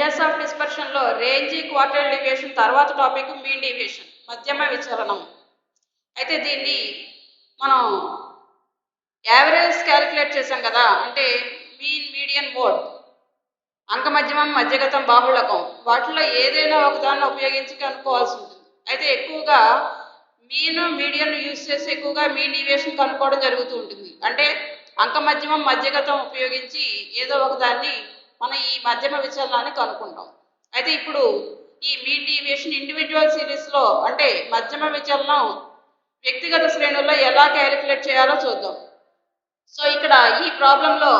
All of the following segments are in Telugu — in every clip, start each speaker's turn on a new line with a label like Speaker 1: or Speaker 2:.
Speaker 1: మెజర్స్ ఆఫ్ డిస్పర్షన్లో రేంజ్ క్వార్టైల్ డీవియేషన్ తర్వాత టాపిక్ మీన్ డీవియేషన్ మధ్యమ విచలనం. అయితే దీన్ని మనం యావరేజ్ క్యాలిక్యులేట్ చేసాం కదా, అంటే మీన్ మీడియన్ మోడ్ అంక మధ్యమం మధ్యగతం బాహుళకం వాటిలో ఏదైనా ఒకదాన్ని ఉపయోగించి కనుక్కోవాల్సి ఉంటుంది. అయితే ఎక్కువగా మీన్ మీడియన్ యూజ్ చేసి ఎక్కువగా మీన్ డీవియేషన్ కనుక్కోవడం జరుగుతూ ఉంటుంది. అంటే అంక మధ్యమం మధ్యగతం ఉపయోగించి ఏదో ఒకదాన్ని మనం ఈ మధ్యమ విచలనాన్ని కనుక్కుంటాం. అయితే ఇప్పుడు ఈ మీన్ డీవియేషన్ ఇండివిజువల్ సిరీస్లో అంటే మధ్యమ విచలనం వ్యక్తిగత శ్రేణుల్లో ఎలా క్యాలిక్యులేట్ చేయాలో చూద్దాం. సో ఇక్కడ ఈ ప్రాబ్లంలో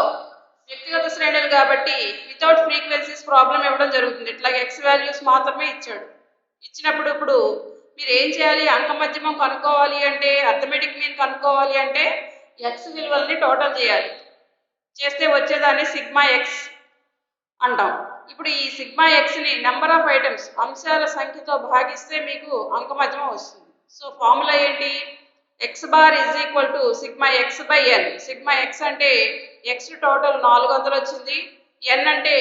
Speaker 1: వ్యక్తిగత శ్రేణులు కాబట్టి వితౌట్ ఫ్రీక్వెన్సీస్ ప్రాబ్లం ఇవ్వడం జరుగుతుంది. ఇట్లా ఎక్స్ వాల్యూస్ మాత్రమే ఇచ్చాడు. ఇచ్చినప్పుడు ఇప్పుడు మీరు ఏం చేయాలి, అంక మధ్యమం కనుక్కోవాలి అంటే అర్థమెటిక్ మీన్ కనుక్కోవాలి అంటే ఎక్స్ విలువల్ని టోటల్ చేయాలి. చేస్తే వచ్చేదాన్ని సిగ్మా ఎక్స్ అంటాం. ఇప్పుడు ఈ సిగ్మా ఎక్స్ని నెంబర్ ఆఫ్ ఐటమ్స్ అంశాల సంఖ్యతో భాగిస్తే మీకు అంక మధ్యమం వస్తుంది. సో ఫార్ములా ఏంటి, x bar is equal to sigma x by n. Sigma x అంటే ఎక్స్ టోటల్ 400 వచ్చింది, ఎన్ అంటే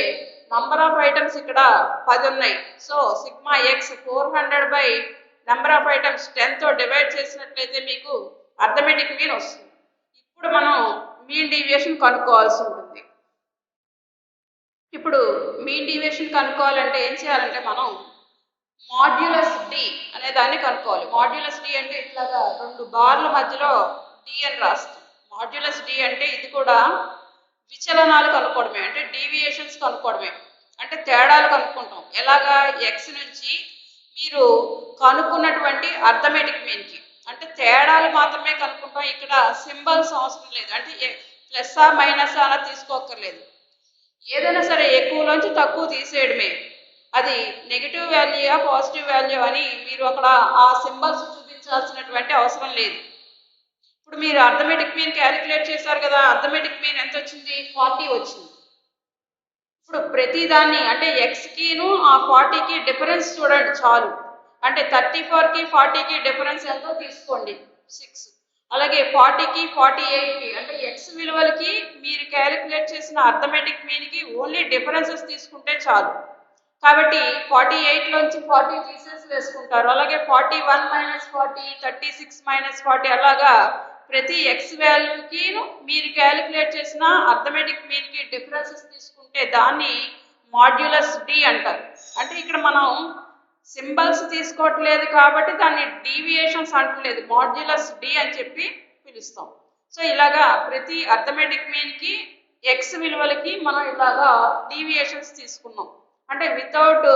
Speaker 1: నంబర్ ఆఫ్ ఐటమ్స్ ఇక్కడ 10 ఉన్నాయి. So sigma x 400 by number of items 10తో డివైడ్ చేసినట్లయితే మీకు అర్థమెటిక్ మీన్ వస్తుంది. ఇప్పుడు మనం మీన్ డీవియేషన్ కనుక్కోవాల్సి ఉంటుంది. ఇప్పుడు మీన్ డీవియేషన్ కనుక్కోవాలంటే ఏం చేయాలంటే మనం మాడ్యులస్ డి అనే దాన్ని కనుక్కోవాలి. మాడ్యులస్ డి అంటే ఇట్లాగా 2 బార్ల మధ్యలో డి అని రాస్తాం. మాడ్యులస్ డి అంటే ఇది కూడా విచలనాలు కనుక్కోవడమే, అంటే డీవియేషన్స్ కనుక్కోవడమే, అంటే తేడాలు కనుక్కుంటాం. ఎలాగా, ఎక్స్ నుంచి మీరు కనుక్కున్నటువంటి అర్థమెటిక్ మీన్కి అంటే తేడాలు మాత్రమే కనుక్కుంటాం. ఇక్కడ సింబల్స్ అవసరం లేదు, అంటే ప్లస్ మైనస్ అలా తీసుకోక్కర్లేదు. ఏదైనా సరే ఎక్కువలోంచి తక్కువ తీసేయడమే. అది నెగిటివ్ వాల్యూయా పాజిటివ్ వాల్యూ అని మీరు అక్కడ ఆ సింబల్స్ చూపించాల్సినటువంటి అవసరం లేదు. ఇప్పుడు మీరు అర్థమెటిక్ మీన్ క్యాలిక్యులేట్ చేశారు కదా, అర్థమెటిక్ మీన్ ఎంత వచ్చింది, 40 వచ్చింది. ఇప్పుడు ప్రతిదాన్ని అంటే ఎక్స్కిను ఆ 40కి డిఫరెన్స్ చూడండి చాలు. అంటే 34కి 40కి డిఫరెన్స్ ఎంతో తీసుకోండి, 6. అలాగే 40కి 48కి అంటే ఎక్స్ విలువలకి మీరు క్యాలిక్యులేట్ చేసిన అర్థమెటిక్ మీన్కి ఓన్లీ డిఫరెన్సెస్ తీసుకుంటే చాలు. కాబట్టి 48లోంచి 40 తీసేసి వేసుకుంటారు. అలాగే 41 మైనస్ 40, 36 మైనస్ 40 అలాగా ప్రతి ఎక్స్ వాల్యూకి మీరు క్యాలిక్యులేట్ చేసిన అర్థమెటిక్ మీన్కి డిఫరెన్సెస్ తీసుకుంటే దాన్ని మాడ్యులస్ డి అంటారు. అంటే ఇక్కడ మనం సింబల్స్ తీసుకోవట్లేదు కాబట్టి దాన్ని డీవియేషన్స్ అంటలేదు, మాడ్యులస్ డి అని చెప్పి పిలుస్తాం. సో ఇలాగా ప్రతి అర్థమెటిక్ మీన్కి ఎక్స్ విలువలకి మనం ఇలాగా డీవియేషన్స్ తీసుకున్నాం. అంటే వితౌట్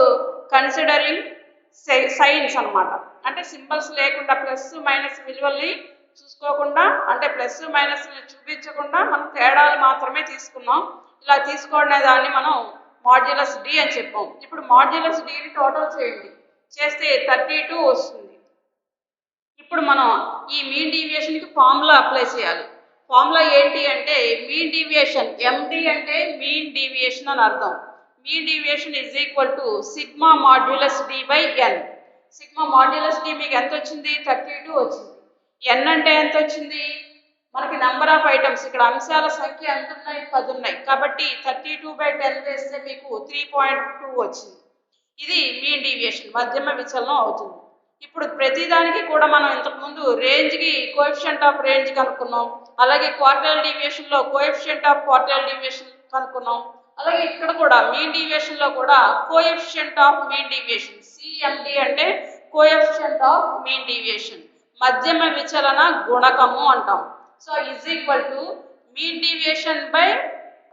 Speaker 1: కన్సిడరింగ్ సైన్స్ అన్నమాట. అంటే సింబల్స్ లేకుండా ప్లస్ మైనస్ విలువల్ని చూసుకోకుండా, అంటే ప్లస్ మైనస్ని చూపించకుండా మనం తేడాలు మాత్రమే తీసుకున్నాం. ఇలా తీసుకోవడం దాన్ని మనం మాడ్యులస్ డి అని చెప్పాం. ఇప్పుడు మాడ్యులస్ డిని టోటల్ చేయండి, చేస్తే 32 వస్తుంది. ఇప్పుడు మనం ఈ మీన్ డీవియేషన్కి ఫార్ములా అప్లై చేయాలి. ఫార్ములా ఏంటి అంటే మీన్ డీవియేషన్, ఎండి అంటే మీన్ డీవియేషన్ అని అర్థం. Mean deviation is equal to sigma modulus d by n. Sigma modulus d మీకు ఎంత వచ్చింది, 32 వచ్చింది. ఎన్ అంటే ఎంత వచ్చింది, మనకి నెంబర్ ఆఫ్ ఐటమ్స్ ఇక్కడ అంశాల సంఖ్య ఎంత ఉన్నాయి, 10 ఉన్నాయి. కాబట్టి 32/10 వేస్తే మీకు 3.2 వచ్చింది. ఇది మీన్ డీవియేషన్ మధ్యమ విచలనం అవుతుంది. ఇప్పుడు ప్రతిదానికి కూడా మనం ఇంతకుముందు రేంజ్కి కోఎఫిషియంట్ ఆఫ్ రేంజ్ కనుక్కున్నాం. అలాగే క్వార్టైల్ డీవియేషన్లో కోఎఫిషియంట్ ఆఫ్ క్వార్టైల్ డీవియేషన్ కనుక్కున్నాం. అలాగే ఇక్కడ కూడా మీన్ డీవియేషన్లో కూడా coefficient of mean deviation, CMD అంటే కోఎఫిషియంట్ ఆఫ్ మీన్ డీవియేషన్, మధ్యమ విచలన గుణకము అంటాం. So is equal to mean deviation by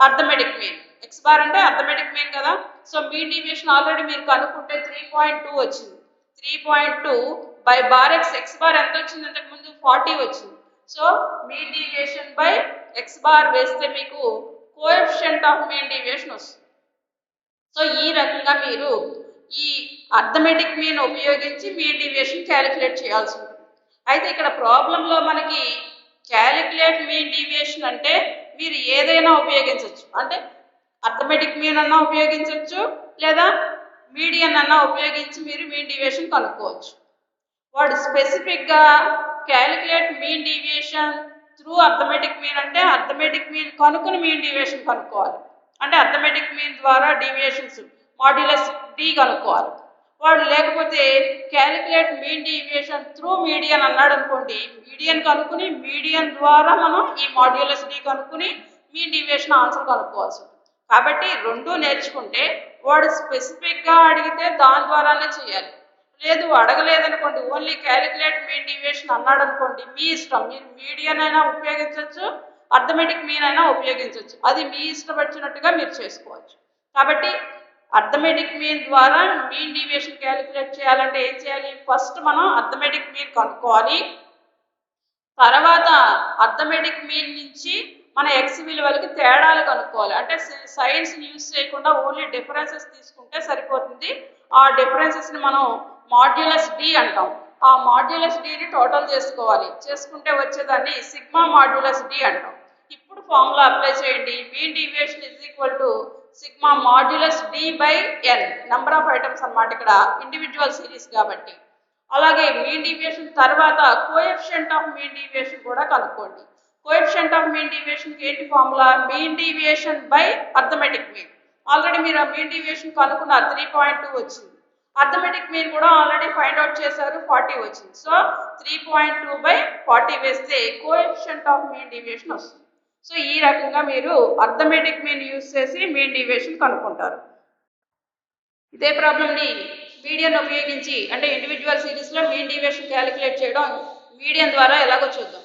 Speaker 1: arithmetic mean. X bar అంటే అర్థమెటిక్ మీన్ కదా, సో మీన్ డీవియేషన్ ఆల్రెడీ మీరు కనుక్కుంటే 3.2 వచ్చింది. 3.2 by bar x, x bar ఎంత వచ్చింది అంతకు ముందు 40 వచ్చింది. So mean deviation by X bar వేస్తే మీకు కోఎఫిషియంట్ ఆఫ్ మీన్ డీవియేషన్ వస్తుంది. సో ఈ రకంగా మీరు ఈ అర్థమెటిక్ మీన్ ఉపయోగించి మీన్ డీవియేషన్ క్యాలిక్యులేట్ చేయాల్సి ఉంటుంది. అయితే ఇక్కడ ప్రాబ్లంలో మనకి క్యాలిక్యులేట్ మీన్ డీవియేషన్ అంటే మీరు ఏదైనా ఉపయోగించవచ్చు. అంటే అర్థమెటిక్ మీన్ అన్నా ఉపయోగించవచ్చు, లేదా మీడియన్ అన్నా ఉపయోగించి మీరు మీన్ డీవియేషన్ కనుక్కోవచ్చు. వాడు స్పెసిఫిక్గా calculate mean deviation through arithmetic mean అంటే అర్థమెటిక్ మీన్ కనుక్కుని మీన్ డీవియేషన్ కనుక్కోవాలి. అంటే అర్థమెటిక్ మీన్ ద్వారా డీవియేషన్స్ మాడ్యులస్ డి కనుక్కోవాలి. వాడు లేకపోతే calculate mean deviation through median అన్నాడు అనుకోండి, మీడియన్ కనుక్కుని మీడియన్ ద్వారా మనం ఈ మాడ్యులస్ డి కనుక్కుని మీన్ డీవియేషన్ ఆన్సర్ కనుక్కోవాల్సి ఉంటుంది. కాబట్టి రెండు నేర్చుకుంటే వాడు స్పెసిఫిక్గా అడిగితే దాని ద్వారానే చేయాలి. లేదు అడగలేదనుకోండి, ఓన్లీ క్యాలిక్యులేట్ మీన్ డీవియేషన్ అన్నాడు అనుకోండి, మీ ఇష్టం, మీరు మీడియన్ అయినా ఉపయోగించవచ్చు, అర్థమెటిక్ మీన్ అయినా ఉపయోగించవచ్చు, అది మీ ఇష్టం వచ్చినట్టుగా మీరు చేసుకోవచ్చు. కాబట్టి అర్థమెటిక్ మీన్ ద్వారా మీన్ డీవియేషన్ క్యాలిక్యులేట్ చేయాలంటే ఏం చేయాలి? ఫస్ట్ మనం అర్థమెటిక్ మీన్ కనుక్కోవాలి. తర్వాత అర్థమెటిక్ మీన్ నుంచి మన ఎక్స్ విలువలకి తేడాలు కనుక్కోవాలి. అంటే సైన్స్ని యూజ్ చేయకుండా ఓన్లీ డిఫరెన్సెస్ తీసుకుంటే సరిపోతుంది. ఆ డిఫరెన్సెస్ని మనం మాడ్యులస్ డి అంటాం. ఆ మాడ్యులస్ డిని టోటల్ చేసుకోవాలి. చేసుకుంటే వచ్చేదాన్ని సిగ్మా మాడ్యులస్ డి అంటాం. ఇప్పుడు ఫార్ములా అప్లై చేయండి. Mean deviation is equal to sigma modulus d by n, number of items అన్నమాట, ఇక్కడ ఇండివిజువల్ సిరీస్ కాబట్టి. అలాగే మీన్ డీవియేషన్ తర్వాత కోఎఫిషియంట్ ఆఫ్ మీన్ డీవియేషన్ కూడా కనుక్కోండి. కోఎఫిషియంట్ ఆఫ్ మీన్ డీవియేషన్ ఏంటి formula? Mean deviation by arithmetic mean. Already మీరు ఆ మీన్ డీవియేషన్ కనుక్కున్నారు, 3.2 వచ్చింది. అర్థమెటిక్ మీన్ కూడా ఆల్రెడీ ఫైండ్ అవుట్ చేశారు, 40 వచ్చింది. సో 3.2 బై 40 వేస్తే కోఎఫిషియంట్ ఆఫ్ మీన్ డీవియేషన్ వస్తుంది. సో ఈ రకంగా మీరు అర్థమెటిక్ మీన్ యూజ్ చేసి మీన్ డీవియేషన్ కనుక్కుంటారు. ఇదే ప్రాబ్లమ్ని మీడియన్ ఉపయోగించి, అంటే ఇండివిజువల్ సిరీస్లో మీన్ డీవియేషన్ క్యాలిక్యులేట్ చేయడం మీడియన్ ద్వారా ఎలాగో చూద్దాం.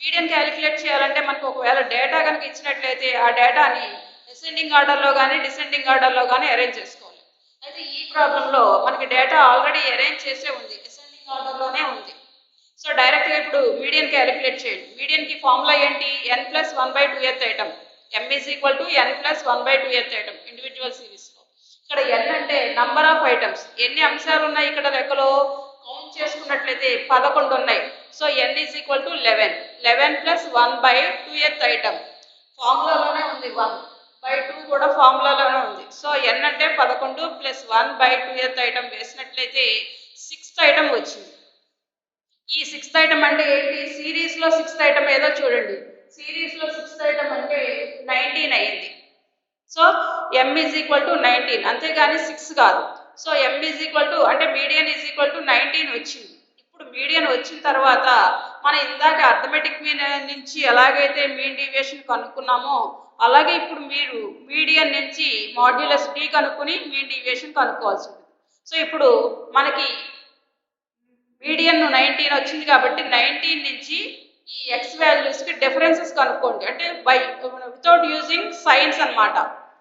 Speaker 1: మీడియన్ క్యాలిక్యులేట్ చేయాలంటే మనకు ఒకవేళ డేటా కనుక ఇచ్చినట్లయితే ఆ డేటాని అసెండింగ్ ఆర్డర్లో కానీ డిసెండింగ్ ఆర్డర్లో కానీ అరేంజ్ చేసుకోవాలి. అయితే ఈ ప్రాబ్లంలో మనకి డేటా ఆల్రెడీ అరేంజ్ చేసే ఉంది, అసెండింగ్ ఆర్డర్లోనే ఉంది. సో డైరెక్ట్గా ఇప్పుడు మీడియన్ క్యాలిక్యులేట్ చేయండి. మీడియన్కి ఫార్ములా ఏంటి? n + 1/2th item. m = n + 1/2th item individual సిరీస్లో. ఇక్కడ n అంటే నంబర్ ఆఫ్ ఐటమ్స్. ఎన్ని అంశాలు ఉన్నాయి ఇక్కడ లెక్కలో? కౌంట్ చేసుకున్నట్లయితే 11 ఉన్నాయి. So n = 11. 11 + 1/2th ఐటమ్ ఫార్ములాలోనే ఉంది. 1/2 కూడా ఫార్ములాలోనే ఉంది. సో n అంటే 11 + 1/2th ఐటమ్ వేసినట్లయితే 6th ఐటమ్ వచ్చింది. ఈ 6th ఐటమ్ అంటే ఏంటి? సిరీస్లో 6th ఐటమ్ ఏదో చూడండి. సిరీస్లో 6th ఐటమ్ అంటే 19 అయింది. సో m = 19, అంతేగాని 6 కాదు. సో m అంటే మీడియన్ = 19 వచ్చింది. ఇప్పుడు మీడియన్ వచ్చిన తర్వాత మనం ఇందాక అర్థమెటిక్ మీన్ నుంచి ఎలాగైతే మీన్ డీవియేషన్ కనుక్కున్నామో అలాగే ఇప్పుడు మీరు మీడియన్ నుంచి మాడ్యులస్ డి కనుక్కుని మీన్ డీవియేషన్ కనుక్కోవాల్సి ఉంటుంది. సో ఇప్పుడు మనకి మీడియన్ 19 వచ్చింది కాబట్టి 19 నుంచి ఈ ఎక్స్ వాల్యూస్కి డిఫరెన్సెస్ కనుక్కోండి. అంటే వితౌట్ యూజింగ్ సైన్స్ అన్నమాట.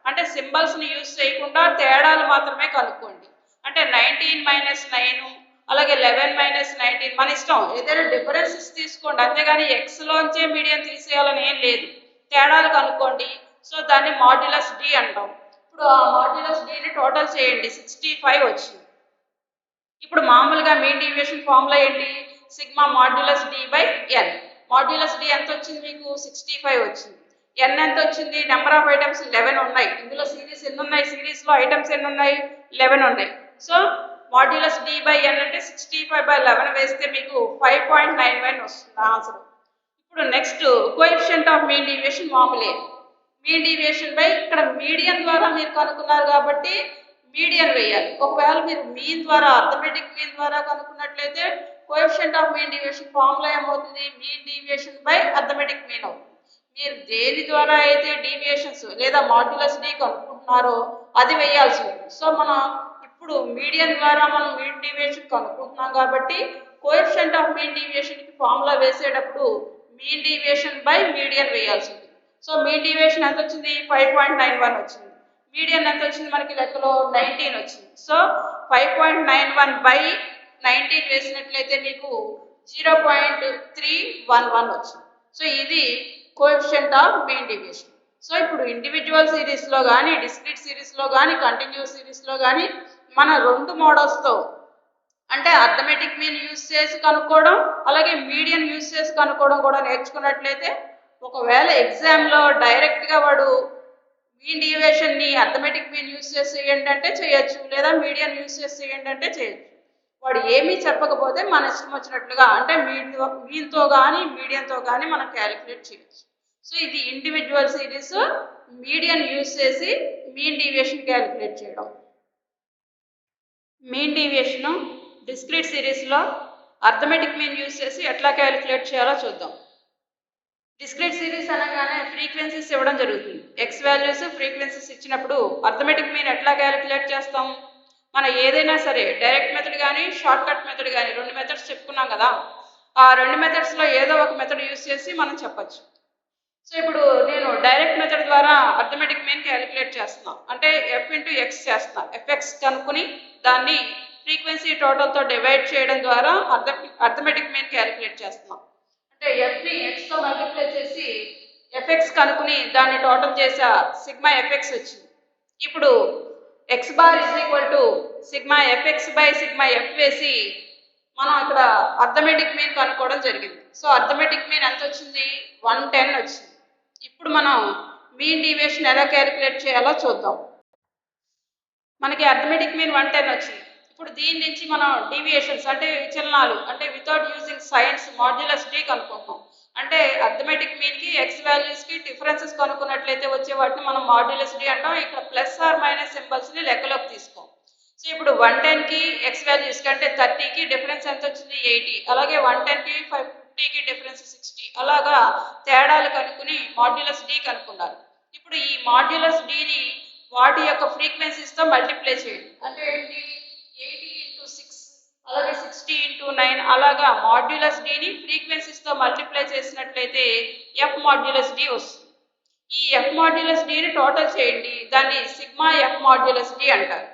Speaker 1: అంటే సింబల్స్ని యూజ్ చేయకుండా తేడాలు మాత్రమే కనుక్కోండి. అంటే 19 - 9, అలాగే 11 - 19 మన ఇష్టం, ఏదైనా డిఫరెన్సెస్ తీసుకోండి, అంతేగాని ఎక్స్లోంచే మీడియన్ తీసేయాలని ఏం లేదు. తేడాలు కనుక్కోండి. సో దాన్ని మాడ్యులస్ డి అంటాం. ఇప్పుడు ఆ మాడ్యులస్ డిని టోటల్ చేయండి, 65 వచ్చింది. ఇప్పుడు మామూలుగా మీన్ డీవియేషన్ ఫార్ములా ఏంటి? Sigma modulus d by n. Modulus d ఎంత వచ్చింది మీకు? 65 వచ్చింది. ఎన్ ఎంత వచ్చింది? నెంబర్ ఆఫ్ ఐటమ్స్ 11 ఉన్నాయి. ఇందులో సిరీస్ ఎన్ని ఉన్నాయి? సిరీస్లో ఐటమ్స్ ఎన్ని ఉన్నాయి? 11 ఉన్నాయి. సో మాడ్యులస్ డి బై ఎన్ అంటే 65/11 వేస్తే మీకు 5.91 వస్తుంది ఆన్సర్. ఇప్పుడు next coefficient of mean deviation మామూలే. మీన్ డీవియేషన్ బై ఇక్కడ మీడియన్ ద్వారా మీరు కనుక్కున్నారు కాబట్టి మీడియన్ వేయాలి. ఒకవేళ మీరు మీన్ ద్వారా, అర్థమెటిక్ మీన్ ద్వారా కనుక్కున్నట్లయితే coefficient of mean deviation formula ఏమవుతుంది? Mean deviation by arithmetic mean అవుతుంది. మీరు దేని ద్వారా అయితే డీవియేషన్స్ లేదా మాడ్యులస్ డి కనుక్కుంటున్నారో అది వేయాల్సి ఉంటుంది. సో మనం ఇప్పుడు మీడియన్ ద్వారా మనం మీన్ డీవియేషన్ కనుక్కుంటున్నాం కాబట్టి కోఎఫిషియంట్ ఆఫ్ మీన్ డీవియేషన్కి ఫార్ములా వేసేటప్పుడు మీన్ డీవియేషన్ బై మీడియన్ వేయాల్సి ఉంటుంది. సో మీన్ డీవియేషన్ ఎంత వచ్చింది? 5.91 వచ్చింది. మీడియన్ ఎంత వచ్చింది మనకి లెక్కలో? 19 వచ్చింది. సో 5.91/19 వేసినట్లయితే మీకు 0.311 వచ్చింది. సో ఇది coefficient of mean deviation. So ఇప్పుడు ఇండివిజువల్ సిరీస్లో కానీ, డిస్క్రీట్ సిరీస్లో కానీ, కంటిన్యూస్ సిరీస్లో కానీ మన రెండు మోడల్స్తో, అంటే అర్థమెటిక్ మీన్ యూజ్ చేసి కనుక్కోవడం, అలాగే మీడియన్ యూజ్ చేసి కనుక్కోవడం కూడా నేర్చుకున్నట్లయితే ఒకవేళ ఎగ్జామ్లో డైరెక్ట్గా వాడు మీన్ డీవియేషన్ని అర్థమెటిక్ మీన్ యూజ్ చేసి ఏంటంటే చేయొచ్చు, లేదా మీడియన్ యూజ్ చేసి ఏంటంటే చేయొచ్చు. వాడు ఏమీ చెప్పకపోతే మన ఇష్టం వచ్చినట్లుగా, అంటే మీన్తో కానీ మీడియన్తో కానీ మనం క్యాలిక్యులేట్ చేయొచ్చు. సో ఇది ఇండివిజువల్ సిరీస్ మీడియన్ యూజ్ చేసి మీన్ డీవియేషన్ క్యాలిక్యులేట్ చేయడం. మీన్ డీవియేషన్ డిస్క్రీట్ సిరీస్లో అర్థమెటిక్ మీన్ యూజ్ చేసి ఎట్లా క్యాలిక్యులేట్ చేయాలో చూద్దాం. డిస్క్రీట్ సిరీస్ అనగానే ఫ్రీక్వెన్సీస్ ఇవ్వడం జరుగుతుంది. ఎక్స్ వాల్యూస్ ఫ్రీక్వెన్సీస్ ఇచ్చినప్పుడు అర్థమెటిక్ మీన్ ఎట్లా క్యాలిక్యులేట్ చేస్తాం? మనం ఏదైనా సరే డైరెక్ట్ మెథడ్ కానీ షార్ట్ కట్ మెథడ్ కానీ 2 మెథడ్స్ చెప్పుకున్నాం కదా, ఆ 2 మెథడ్స్లో ఏదో ఒక మెథడ్ యూజ్ చేసి మనం చెప్పచ్చు. సో ఇప్పుడు నేను డైరెక్ట్ మెథడ్ ద్వారా అర్థమెటిక్ మీన్ క్యాలిక్యులేట్ చేస్తున్నా, అంటే ఎఫ్ ఇంటూ ఎక్స్ చేస్తున్నా. ఎఫ్ఎక్స్ కనుక్కుని దాన్ని ఫ్రీక్వెన్సీ టోటల్తో డివైడ్ చేయడం ద్వారా అర్థమెటిక్ మీన్ క్యాలిక్యులేట్ చేస్తున్నాం. అంటే ఎఫ్ని ఎక్స్తో మల్టిప్లై చేసి ఎఫ్ఎక్స్ కనుక్కుని దాన్ని టోటల్ చేసా, సిగ్మా ఎఫ్ఎక్స్ వచ్చింది. ఇప్పుడు x bar is equal to sigma f x by sigma f వేసి మనం ఇక్కడ అర్థమెటిక్ మీన్ కనుక్కోవడం జరిగింది. సో అర్థమెటిక్ మీన్ ఎంత వచ్చింది? 110 వచ్చింది. ఇప్పుడు మనం మీన్ డీవియేషన్ ఎలా క్యాలిక్యులేట్ చేయాలో చూద్దాం. మనకి అర్థమెటిక్ మీన్ 110 వచ్చింది. ఇప్పుడు దీని నుంచి మనం డీవియేషన్స్ అంటే విచలనాలు అంటే without using signs modulus d కనుక్కుంటాం. అంటే అర్థమెటిక్ మీన్కి ఎక్స్ వాల్యూస్కి డిఫరెన్సెస్ కనుక్కున్నట్లయితే వచ్చే వాటిని మనం మాడ్యులస్ డి అంటాం. ఇక్కడ ప్లస్ ఆర్ మైనస్ సింబల్స్ని లెక్కలోకి తీసుకోం. సో ఇప్పుడు 110కి ఎక్స్ వాల్యూస్కి అంటే 30కి డిఫరెన్స్ ఎంత వచ్చింది? 80. అలాగే 110కి 50కి డిఫరెన్స్ 60. అలాగా తేడాలు కనుక్కుని మాడ్యులస్ డి కనుక్కున్నారు. ఇప్పుడు ఈ మాడ్యులస్ డిని వాటి యొక్క ఫ్రీక్వెన్సీస్తో మల్టిప్లై చేయండి. అంటే ఏంటి? 80 ఇంటూ 6 అలాగే 60 ఇంటూ 9 అలాగా మాడ్యులస్ డిని ఫ్రీక్వెన్సీస్తో మల్టిప్లై చేసినట్లయితే ఎఫ్ మాడ్యులస్ డి వస్తుంది. ఈ ఎఫ్ మాడ్యులస్ డిని టోటల్ చేయండి, దాన్ని సిగ్మా ఎఫ్ మాడ్యులస్ డి అంటారు.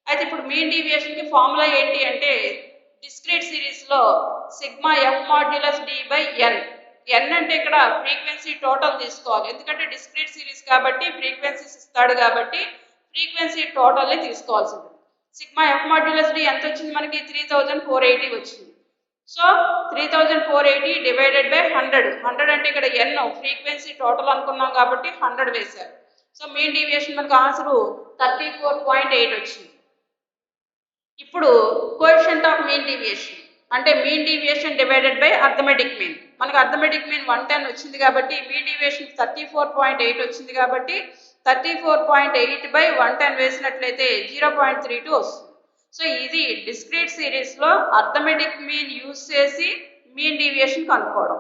Speaker 1: అయితే ఇప్పుడు మీన్ డీవియేషన్కి ఫార్ములా ఏంటి అంటే డిస్క్రీట్ సిరీస్లో sigma f modulus d by n. N అంటే ఇక్కడ ఫ్రీక్వెన్సీ టోటల్ తీసుకోవాలి, ఎందుకంటే డిస్క్రీట్ సిరీస్ కాబట్టి ఫ్రీక్వెన్సీస్ ఇస్తాడు కాబట్టి ఫ్రీక్వెన్సీ టోటల్ని తీసుకోవాల్సి ఉంటుంది. సిగ్మా ఎఫ్ మాడ్యులస్ డి ఎంత వచ్చింది? మనకి 3480 వచ్చింది. So 3480 divided by 100. 100 అంటే ఇక్కడ ఎన్ ఫ్రీక్వెన్సీ టోటల్ అనుకున్నాం కాబట్టి 100 వేశారు. సో మీన్ డీవియేషన్ మనకు ఆన్సర్ 34.8 వచ్చింది. ఇప్పుడు కోఎఫిషియంట్ ఆఫ్ మీన్ డీవియేషన్ అంటే mean deviation divided by arithmetic mean. మనకు అర్థమెటిక్ మీన్ 110 వచ్చింది కాబట్టి మీన్ డీవియేషన్ 34.8 వచ్చింది కాబట్టి 34.8 బై 110 వేసినట్లయితే 0.32 వస్తుంది. సో ఇది డిస్క్రీట్ సిరీస్లో అర్థమెటిక్ మీన్ యూజ్ చేసి మీన్ డీవియేషన్ కనుక్కోవడం.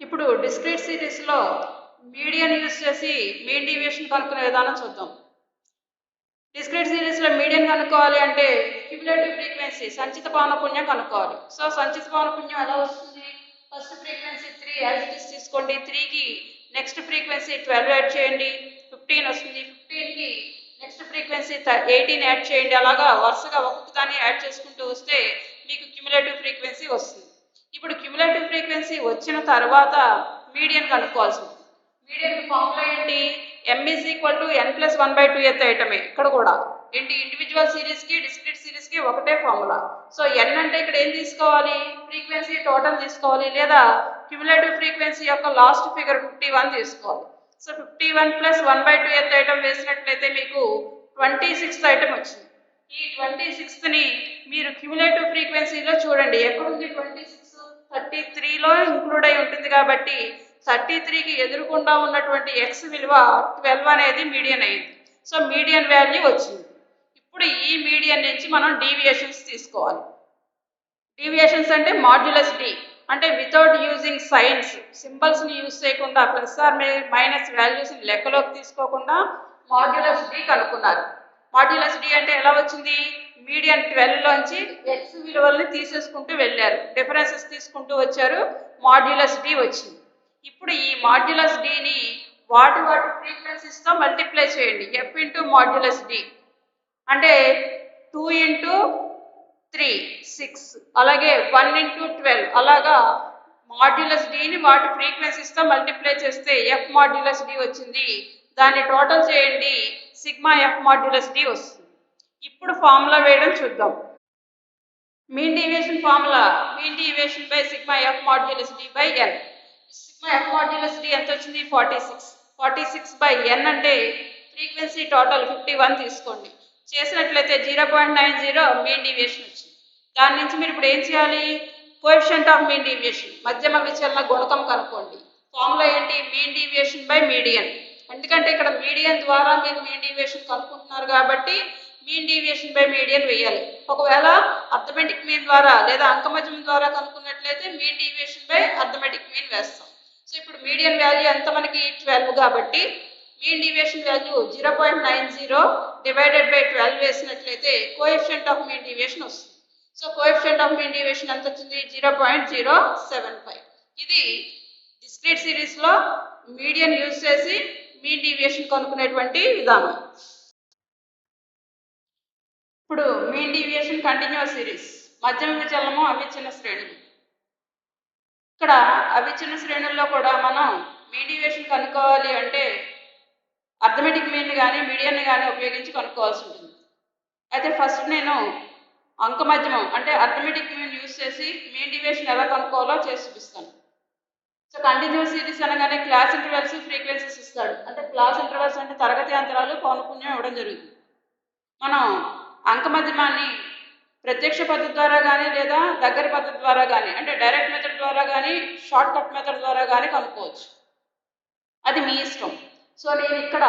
Speaker 1: ఇప్పుడు డిస్క్రీట్ సిరీస్లో మీడియన్ యూజ్ చేసి మీన్ డీవియేషన్ కనుక్కునే విధానం చూద్దాం. డిస్క్రీట్ సిరీస్లో మీడియన్ కనుక్కోవాలి అంటే క్యుములేటివ్ ఫ్రీక్వెన్సీ సంచిత పౌనఃపున్యం కనుక్కోవాలి. సో సంచిత పౌనఃపున్యం ఎలా వస్తుంది? First frequency 3 as it is తీసుకోండి. 3కి నెక్స్ట్ ఫ్రీక్వెన్సీ 12 యాడ్ చేయండి, 15 వస్తుంది. 15కి నెక్స్ట్ ఫ్రీక్వెన్సీ 18 యాడ్ చేయండి. అలాగా వరుసగా ఒక్కొక్క దాన్ని యాడ్ చేసుకుంటూ వస్తే మీకు క్యుములేటివ్ ఫ్రీక్వెన్సీ వస్తుంది. ఇప్పుడు క్యుములేటివ్ ఫ్రీక్వెన్సీ వచ్చిన తర్వాత మీడియన్ కనుక్కోవాల్సి ఉంటుంది. మీడియన్ ఫార్ములా ఏంటి? m is equal to n plus 1/2 ఎత్ ఐటమే. ఇక్కడ కూడా ఏంటి? ఇండివిజువల్ సిరీస్కి డిస్క్రీట్ సిరీస్కి ఒకటే ఫార్ములా. సో n అంటే ఇక్కడ ఏం తీసుకోవాలి? ఫ్రీక్వెన్సీ టోటల్ తీసుకోవాలి, లేదా క్యుములేటివ్ ఫ్రీక్వెన్సీ యొక్క లాస్ట్ ఫిగర్ 51 తీసుకోవాలి. సో 51 ప్లస్ 1/2 ఎత్ ఐటమ్ వేసినట్లయితే మీకు 26th ఐటమ్ వచ్చింది. ఈ 26ని మీరు క్యుములేటివ్ ఫ్రీక్వెన్సీలో చూడండి, ఎక్కడుంది 26? 33లో ఇంక్లూడ్ అయి ఉంటుంది కాబట్టి 33కి ఎదురుకుండా ఉన్నటువంటి ఎక్స్ విలువ 12 అనేది మీడియన్ అయింది. సో మీడియన్ వాల్యూ వచ్చింది. ఇప్పుడు ఈ మీడియన్ నుంచి మనం డీవియేషన్స్ తీసుకోవాలి. డీవియేషన్స్ అంటే మాడ్యులస్ డి అంటే వితౌట్ యూజింగ్ సైన్స్ సింబల్స్ని యూజ్ చేయకుండా ప్లస్ ఆర్ మైనస్ వాల్యూస్ని లెక్కలోకి తీసుకోకుండా మాడ్యులస్ డి కనుక్కున్నారు. మాడ్యులస్ డి అంటే ఎలా వచ్చింది? మీడియన్ 12లోంచి ఎక్స్ విలువల్ని తీసేసుకుంటూ వెళ్ళారు, డిఫరెన్సెస్ తీసుకుంటూ వచ్చారు, మాడ్యులస్ డి వచ్చింది. ఇప్పుడు ఈ మాడ్యులస్ డిని వాటి ఫ్రీక్వెన్సీస్తో మల్టిప్లై చేయండి. ఎఫ్ ఇంటూ మాడ్యులస్ డి అంటే 2 ఇంటూ 3 6 అలాగే 1 ఇంటూ 12 అలాగా మాడ్యులస్ డిని వాటి ఫ్రీక్వెన్సీస్తో మల్టిప్లై చేస్తే ఎఫ్ మాడ్యులస్ డి వచ్చింది. దాన్ని టోటల్ చేయండి, సిగ్మా ఎఫ్ మాడ్యులస్ డి వస్తుంది. ఇప్పుడు ఫార్ములా వేయడం చూద్దాం. Mean deviation formula mean deviation by sigma f modulus d by n. Sigma f modulus d ఎంత వచ్చింది? 46. 46 బై ఎన్ అంటే ఫ్రీక్వెన్సీ టోటల్ 51 తీసుకోండి. చేసినట్లయితే 0.90 మీన్ డీవియేషన్ వచ్చింది. దాని నుంచి మీరు ఇప్పుడు ఏం చేయాలి? కోఎఫిషియంట్ ఆఫ్ మీన్ డీవియేషన్ మధ్యమ విచలన గుణకం కనుక్కోండి. ఫార్ములా ఏంటి? Mean deviation by median. ఎందుకంటే ఇక్కడ మీడియన్ ద్వారా మీరు మీన్ డీవియేషన్ కనుక్కుంటున్నారు కాబట్టి మీన్ డీవియేషన్ బై మీడియన్ వేయాలి. ఒకవేళ అర్థమెటిక్ మీన్ ద్వారా లేదా అంకమజ్యం ద్వారా కనుక్కున్నట్లయితే mean deviation by arithmetic mean వేస్తాం. సో ఇప్పుడు మీడియన్ వాల్యూ ఎంత మనకి 12 కాబట్టి mean deviation value 0.90 divided by 12 వేసినట్లయితే కోఎఫిషియంట్ ఆఫ్ మీన్ డీవియేషన్ వస్తుంది. So coefficient of mean deviation ఎంత వచ్చింది? 0.075. ఇది డిస్క్రీట్ సిరీస్లో మీడియన్ యూజ్ చేసి మీన్ డీవియేషన్ కనుక్కునేటువంటి విధానం. ఇప్పుడు మీన్ డీవియేషన్ కంటిన్యూస్ సిరీస్, మధ్యమ విచలనము అవిచ్ఛిన్న శ్రేణులు. ఇక్కడ అవిచ్ఛిన్న శ్రేణుల్లో కూడా మనం మీన్ డీవియేషన్ కనుక్కోవాలి అంటే అర్థమెటిక్ మీన్ కానీ మీడియన్ కానీ ఉపయోగించి కనుక్కోవాల్సి ఉంటుంది. అయితే ఫస్ట్ నేను అంకమధ్యమం అంటే అర్థమెటిక్ మీన్ యూజ్ చేసి మీన్ డీవియేషన్ ఎలా కనుక్కోవాలో చేసి చూపిస్తాను. సో కంటిన్యూస్ సిరీస్ అనగానే క్లాస్ ఇంటర్వెల్స్ ఫ్రీక్వెన్సీస్ ఇస్తాడు. అంటే క్లాస్ ఇంటర్వెల్స్ అంటే తరగతి అంతరాలు పౌనపున్యం ఇవ్వడం జరుగుతుంది. మనం అంకమధ్యమాన్ని ప్రత్యక్ష పద్ధతి ద్వారా కానీ లేదా దగ్గర పద్ధతి ద్వారా కానీ అంటే డైరెక్ట్ మెథడ్ ద్వారా కానీ షార్ట్ కట్ మెథడ్ ద్వారా కానీ కనుక్కోవచ్చు. అది మీ ఇష్టం. సో నేను ఇక్కడ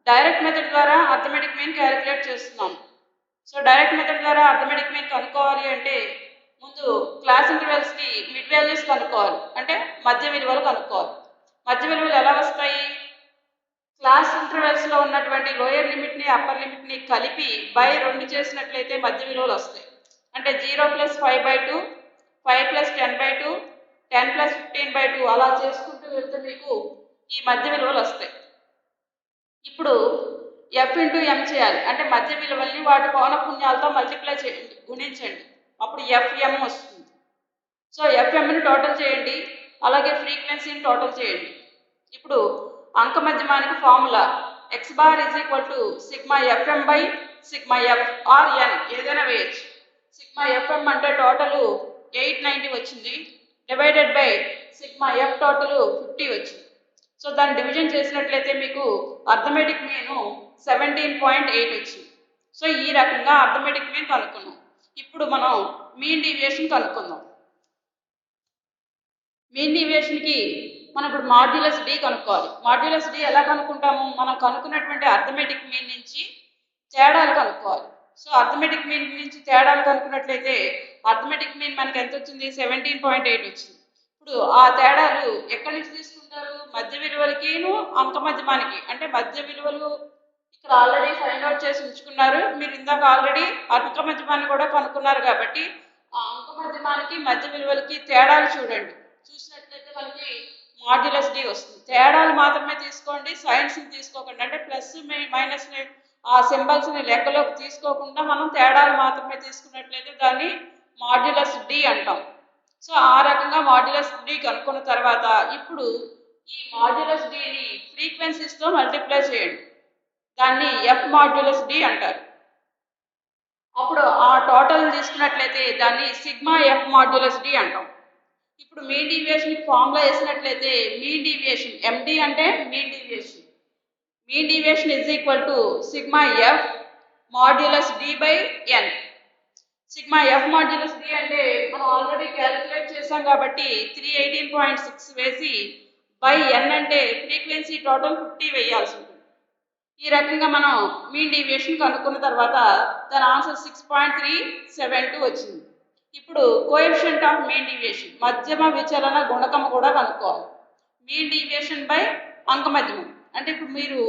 Speaker 1: డైరెక్ట్ మెథడ్ ద్వారా అర్థమెటిక్ మీన్ క్యాలిక్యులేట్ చేస్తున్నాను. సో డైరెక్ట్ మెథడ్ ద్వారా అర్థమెటిక్ మీన్ కనుక్కోవాలి అంటే ముందు క్లాస్ ఇంటర్వెల్స్కి మిడ్ వాల్యూస్ కనుక్కోవాలి. అంటే మధ్య విలువలు కనుక్కోవాలి. మధ్య విలువలు ఎలా వస్తాయి? క్లాస్ ఇంటర్వెల్స్లో ఉన్నటువంటి లోయర్ లిమిట్ని అప్పర్ లిమిట్ని కలిపి బై 2 చేసినట్లయితే మధ్య విలువలు వస్తాయి. అంటే 0 + 5/2, 5 + 10/2, 10 + 15/2 అలా చేసుకుంటూ వెళ్తే మీకు ఈ మధ్య విలువలు వస్తాయి. ఇప్పుడు F × M చేయాలి. అంటే మధ్య విలువల్ని వాటి పౌనపున్యాలతో మల్టిప్లై చేయండి, గుణించండి. అప్పుడు FM వస్తుంది. సో FMని టోటల్ చేయండి, అలాగే ఫ్రీక్వెన్సీని టోటల్ చేయండి. ఇప్పుడు అంకమధ్యమానికి formula x bar ∑FM/σF or n ఏదైనా వేయచ్చు. σFM అంటే టోటల్ 890 వచ్చింది, డివైడెడ్ బై σF టోటల్ 50 వచ్చింది. సో దాన్ని డివిజన్ చేసినట్లయితే మీకు అర్థమెటిక్ మీన్ 17.8 వచ్చింది. సో ఈ రకంగా అర్థమెటిక్ మీన్ కనుక్కున్నాం. ఇప్పుడు మనం మీన్ డీవియేషన్ కనుక్కుందాం. మీన్ డీవియేషన్కి మనం ఇప్పుడు మాడ్యులస్ డి కనుక్కోవాలి. మాడ్యులస్ డి ఎలా కనుక్కుంటాము? మనం కనుక్కున్నటువంటి అర్థమెటిక్ మీన్ నుంచి తేడాలు కనుక్కోవాలి. సో అర్థమెటిక్ మీన్ నుంచి తేడాలు కనుక్కున్నట్లయితే అర్థమెటిక్ మీన్ మనకి ఎంత వచ్చింది? 17.8 వచ్చింది. ఇప్పుడు ఆ తేడాలు ఎక్కడి నుంచి తీసుకుంటారు? మధ్య విలువలకిను అంకమధ్యమానికి. అంటే మధ్య విలువలు ఇక్కడ ఆల్రెడీ ఫైండ్ అవుట్ చేసి ఉంచుకున్నారు. మీరు ఇందాక ఆల్రెడీ అంకమధ్యమాన్ని కూడా కనుక్కున్నారు కాబట్టి ఆ అంకమధ్యమానికి మధ్య విలువలకి తేడాలు చూడండి. చూసినట్లయితే మనకి మాడ్యులస్ డి వస్తుంది. తేడాలు మాత్రమే తీసుకోండి, సైన్స్ని తీసుకోకండి. అంటే ప్లస్ మైనస్ని ఆ సింబల్స్ని లెక్కలోకి తీసుకోకుండా మనం తేడాలు మాత్రమే తీసుకున్నట్లయితే దాన్ని మాడ్యులస్ డి అంటాం. సో ఆ రకంగా మాడ్యులస్ డి కనుక్కున్న తర్వాత ఇప్పుడు ఈ మాడ్యులస్ డిని ఫ్రీక్వెన్సీస్తో మల్టిప్లై చేయండి. దాన్ని F మాడ్యులస్ డి అంటారు. అప్పుడు ఆ టోటల్ తీసుకున్నట్లయితే దాన్ని σF మాడ్యులస్ డి అంటాం. ఇప్పుడు మీన్ డీవియేషన్ ఫార్ములా వేసినట్లయితే మీన్ డీవియేషన్ MD అంటే mean deviation. Mean deviation ∑F modulus D/N. σF modulus D అంటే మనం ఆల్రెడీ క్యాలిక్యులేట్ చేసాం కాబట్టి 318.6 వేసి బై N అంటే ఫ్రీక్వెన్సీ టోటల్ 50 వేయాల్సి ఉంటుంది. ఈ రకంగా మనం మీన్ డీవియేషన్ కనుక్కున్న తర్వాత దాని ఆన్సర్ 6.372 వచ్చింది. ఇప్పుడు కోఎఫిషియంట్ ఆఫ్ మీన్ డీవియేషన్ మధ్యమ విచలన గుణకం కూడా కనుక్కోవాలి. మీన్ డీవియేషన్ బై అంకమధ్యమం. అంటే ఇప్పుడు మీరు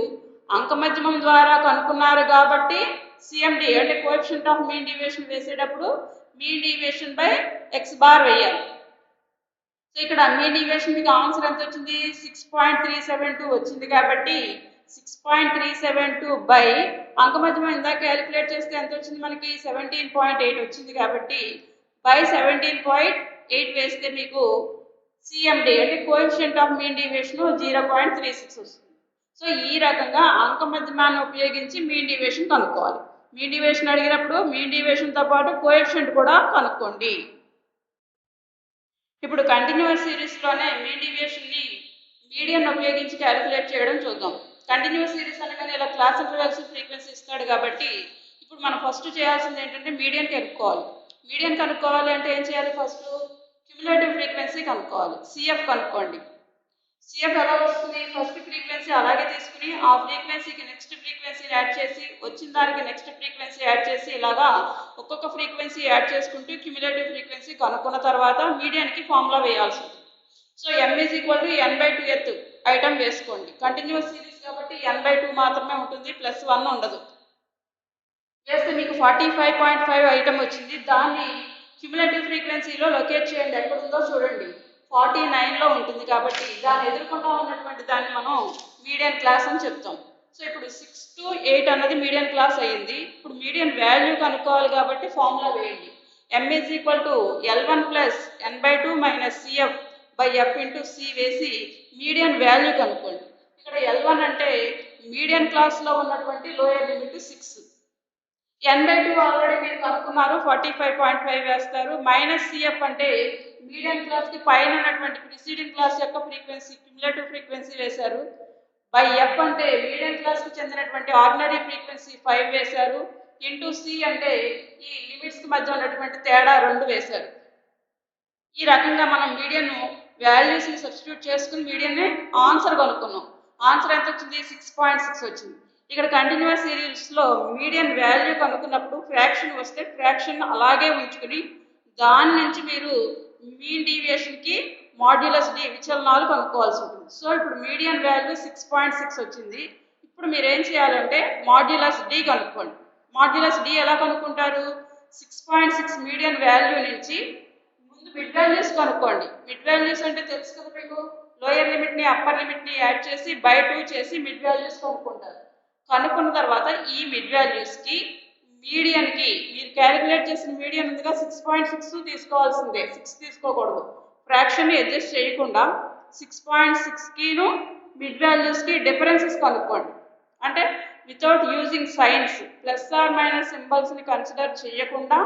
Speaker 1: అంకమధ్యమం ద్వారా కనుక్కున్నారు కాబట్టి CMD అంటే కోఎఫిషియంట్ ఆఫ్ మీన్ డీవియేషన్ వేసేటప్పుడు mean deviation by x bar వేయాలి. సో ఇక్కడ మీన్ డీవియేషన్ మీకు ఆన్సర్ ఎంత వచ్చింది? 6.372 వచ్చింది కాబట్టి 6.372 బై అంకమధ్యమం ఇందాక క్యాలిక్యులేట్ చేస్తే ఎంత వచ్చింది? మనకి 17.8 వచ్చింది కాబట్టి బై 17.8 వేస్తే మీకు CMD అంటే కోఎఫిషియంట్ ఆఫ్ మీన్ డీవియేషన్ 0.36 వస్తుంది. సో ఈ రకంగా అంకమధ్యమాన్ని ఉపయోగించి మీన్ డీవియేషన్ కనుక్కోవాలి. మీన్ డీవియేషన్ అడిగినప్పుడు మీన్ డీవియేషన్తో పాటు కోఎఫిషియంట్ కూడా కనుక్కోండి. ఇప్పుడు కంటిన్యూస్ సిరీస్లోనే మీన్ డీవియేషన్ని మీడియన్ ఉపయోగించి క్యాలిక్యులేట్ చేయడం చూద్దాం. కంటిన్యూస్ సిరీస్ అనగానే ఇలా క్లాస్ ఇంటర్వెల్స్ ఫ్రీక్వెన్సీ ఇస్తాడు కాబట్టి ఇప్పుడు మనం ఫస్ట్ చేయాల్సింది ఏంటంటే మీడియన్ కనుక్కోవాలి. మీడియన్ కనుక్కోవాలి అంటే ఏం చేయాలి? ఫస్ట్ క్యుములేటివ్ ఫ్రీక్వెన్సీ కనుక్కోవాలి. CF కనుక్కోండి. సిఎఫ్ ఎలా వస్తుంది? ఫస్ట్ ఫ్రీక్వెన్సీ అలాగే తీసుకుని ఆ ఫ్రీక్వెన్సీకి నెక్స్ట్ ఫ్రీక్వెన్సీని యాడ్ చేసి వచ్చిన దానికి నెక్స్ట్ ఫ్రీక్వెన్సీ యాడ్ చేసి ఇలాగా ఒక్కొక్క ఫ్రీక్వెన్సీ యాడ్ చేసుకుంటూ క్యుములేటివ్ ఫ్రీక్వెన్సీ కనుక్కున్న తర్వాత మీడియానికి ఫార్ములా వేయాల్సి ఉంటుంది. So m is equal to n/2 ఎత్ ఐటమ్ వేసుకోండి. కంటిన్యూస్ సిరీస్ కాబట్టి n/2 మాత్రమే ఉంటుంది, +1 ఉండదు. వేస్తే మీకు 45.5 ఐటమ్ వచ్చింది. దాన్ని క్యుములేటివ్ ఫ్రీక్వెన్సీలో లొకేట్ చేయండి. ఎక్కడ ఉందో చూడండి, 49లో ఉంటుంది. కాబట్టి దాన్ని ఎదుర్కొంటా ఉన్నటువంటి దాన్ని మనం మీడియన్ క్లాస్ అని చెప్తాం. సో ఇప్పుడు 6 to 8 అన్నది మీడియన్ క్లాస్ అయ్యింది. ఇప్పుడు మీడియన్ వాల్యూ కనుక్కోవాలి కాబట్టి ఫార్ములా వేయండి. m is equal to L1 plus n/2 minus CF by F into C వేసి మీడియన్ వాల్యూ కనుక్కోండి. ఇక్కడ L1 అంటే మీడియన్ క్లాస్లో ఉన్నటువంటి లోయర్ లిమిట్ 6. n/2 ఆల్రెడీ మీరు కనుక్కున్నారు, 45.5 వేస్తారు. మైనస్ సిఎఫ్ అంటే మీడియం క్లాస్కి పైన ఉన్నటువంటి ప్రిసీడింగ్ క్లాస్ యొక్క ఫ్రీక్వెన్సీ క్యుములేటివ్ ఫ్రీక్వెన్సీ వేశారు. బై ఎఫ్ అంటే మీడియం క్లాస్కి చెందినటువంటి ఆర్డినరీ ఫ్రీక్వెన్సీ 5 వేశారు. ఇంటూ సి అంటే ఈ లిమిట్స్కి మధ్య ఉన్నటువంటి తేడా 2 వేశారు. ఈ రకంగా మనం మీడియన్ వాల్యూస్ని సబ్స్టిట్యూట్ చేసుకుని మీడియన్ని ఆన్సర్ కనుక్కున్నాం. ఆన్సర్ ఎంత వచ్చింది? 6.6 వచ్చింది. ఇక్కడ కంటిన్యూస్ సిరీస్లో మీడియన్ వాల్యూ కనుక్కున్నప్పుడు ఫ్రాక్షన్ వస్తే ఫ్రాక్షన్ అలాగే ఉంచుకుని దాని నుంచి మీరు మీన్ డీవియేషన్కి మాడ్యులస్ డి విచలనాలు కనుక్కోవాల్సి ఉంటుంది. సో ఇప్పుడు మీడియన్ వాల్యూ 6.6 వచ్చింది. ఇప్పుడు మీరు ఏం చేయాలంటే మాడ్యులస్ డి కనుక్కోండి. మాడ్యులస్ డి ఎలా కనుక్కుంటారు? 6.6 మీడియన్ వాల్యూ నుంచి ముందు మిడ్ వాల్యూస్ కనుక్కోండి. మిడ్ వాల్యూస్ అంటే తెలుసు కదా మీకు, లోయర్ లిమిట్ని అప్పర్ లిమిట్ని యాడ్ చేసి బై 2 చేసి మిడ్ వాల్యూస్ కనుక్కుంటారు. కనుక్కున్న తర్వాత ఈ మిడ్ వాల్యూస్కి మీడియన్కి మీరు క్యాలిక్యులేట్ చేసిన మీడియన్ ఉందిగా 6.6 తీసుకోవాల్సిందే, 6 తీసుకోకూడదు. ఫ్రాక్షన్ని అడ్జస్ట్ చేయకుండా 6.6కిను మిడ్ వాల్యూస్కి డిఫరెన్సెస్ కనుక్కోండి. అంటే without using signs plus or minus సింబల్స్ని కన్సిడర్ చేయకుండా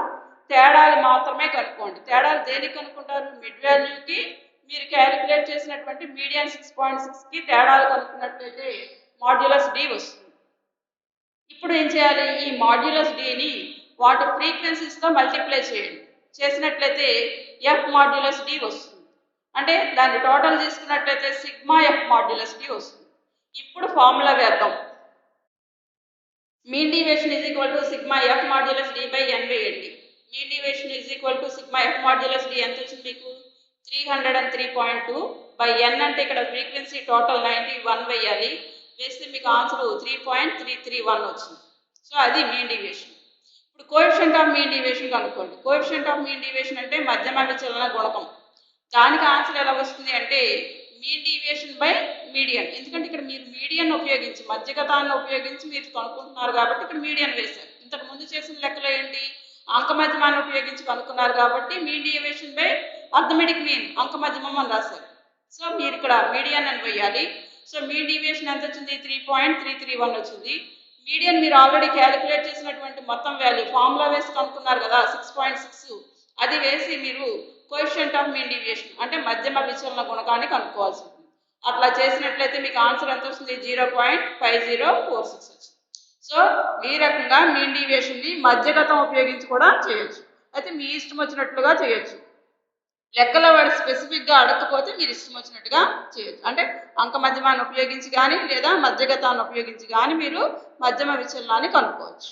Speaker 1: తేడాలు మాత్రమే కనుక్కోండి. తేడాలు దేనికి కనుక్కుంటారు? మిడ్ వాల్యూకి మీరు క్యాలిక్యులేట్ చేసినటువంటి మీడియన్ 6.6కి తేడాలు కనుక్కున్నట్లయితే మాడ్యులస్ డి వస్తుంది. ఇప్పుడు ఏం చేయాలి? ఈ మాడ్యులస్ డిని వాటి ఫ్రీక్వెన్సీస్తో మల్టిప్లై చేయండి. చేసినట్లయితే ఎఫ్ మాడ్యులస్ డి వస్తుంది. అంటే దాన్ని టోటల్ తీసుకున్నట్లయితే సిగ్మా ఎఫ్ మాడ్యులస్ డి వస్తుంది. ఇప్పుడు ఫార్ములా వేద్దాం. Mean deviation is equal to sigma f modulus d by n వేయండి. Mean deviation is equal to sigma f modulus d ఎంత వచ్చింది మీకు? 303.2 బై ఎన్ అంటే ఇక్కడ ఫ్రీక్వెన్సీ టోటల్ 91 వేయాలి. వేస్తే మీకు ఆన్సర్ 3.331 వచ్చింది. సో అది మీన్ డీవియేషన్. ఇప్పుడు కోఎఫిషియంట్ ఆఫ్ మీన్ డీవియేషన్ కనుక్కోండి. కోఎఫిషియంట్ ఆఫ్ మీన్ డీవియేషన్ అంటే మధ్యమ విచలన గుణకం. దానికి ఆన్సర్ ఎలా వస్తుంది అంటే మీన్ డీవియేషన్ బై మీడియన్. ఎందుకంటే ఇక్కడ మీరు మీడియన్ ఉపయోగించి మధ్యగతాన్ని ఉపయోగించి మీరు కనుక్కుంటున్నారు కాబట్టి ఇక్కడ మీడియన్ వేశారు. ఇంతకు ముందు చేసిన లెక్కలో ఏంటి? అంకమధ్యమాన్ని ఉపయోగించి కనుక్కున్నారు కాబట్టి mean deviation by arithmetic mean అంకమధ్యమం అని రాశారు. సో మీరు ఇక్కడ మీడియన్ అని వేయాలి. సో మీన్ డీవియేషన్ ఎంత వచ్చింది? 3.331 వచ్చింది. మీడియన్ మీరు ఆల్రెడీ క్యాలిక్యులేట్ చేసినటువంటి మొత్తం వాల్యూ ఫార్ములా వేసి కనుక్కున్నారు కదా 6.6, అది వేసి మీరు కోఎఫిషియంట్ ఆఫ్ మీన్ డీవియేషన్ అంటే మధ్యమ విచలన గుణకాన్ని కనుక్కోవాల్సి ఉంటుంది. అట్లా చేసినట్లయితే మీకు ఆన్సర్ ఎంత వస్తుంది? 0.5046 వచ్చింది. సో ఈ రకంగా మీన్ డీవియేషన్ని మధ్యగతం ఉపయోగించి కూడా చేయొచ్చు. అయితే మీ ఇష్టం వచ్చినట్లుగా చేయొచ్చు. లెక్కలో వాడు స్పెసిఫిక్గా అడగకపోతే మీరు ఇష్టం వచ్చినట్టుగా చేయొచ్చు. అంటే అంక మధ్యమాన్ని ఉపయోగించి కానీ లేదా మధ్యగతాన్ని ఉపయోగించి కానీ మీరు మధ్యమ విచలనాన్ని కనుక్కోవచ్చు.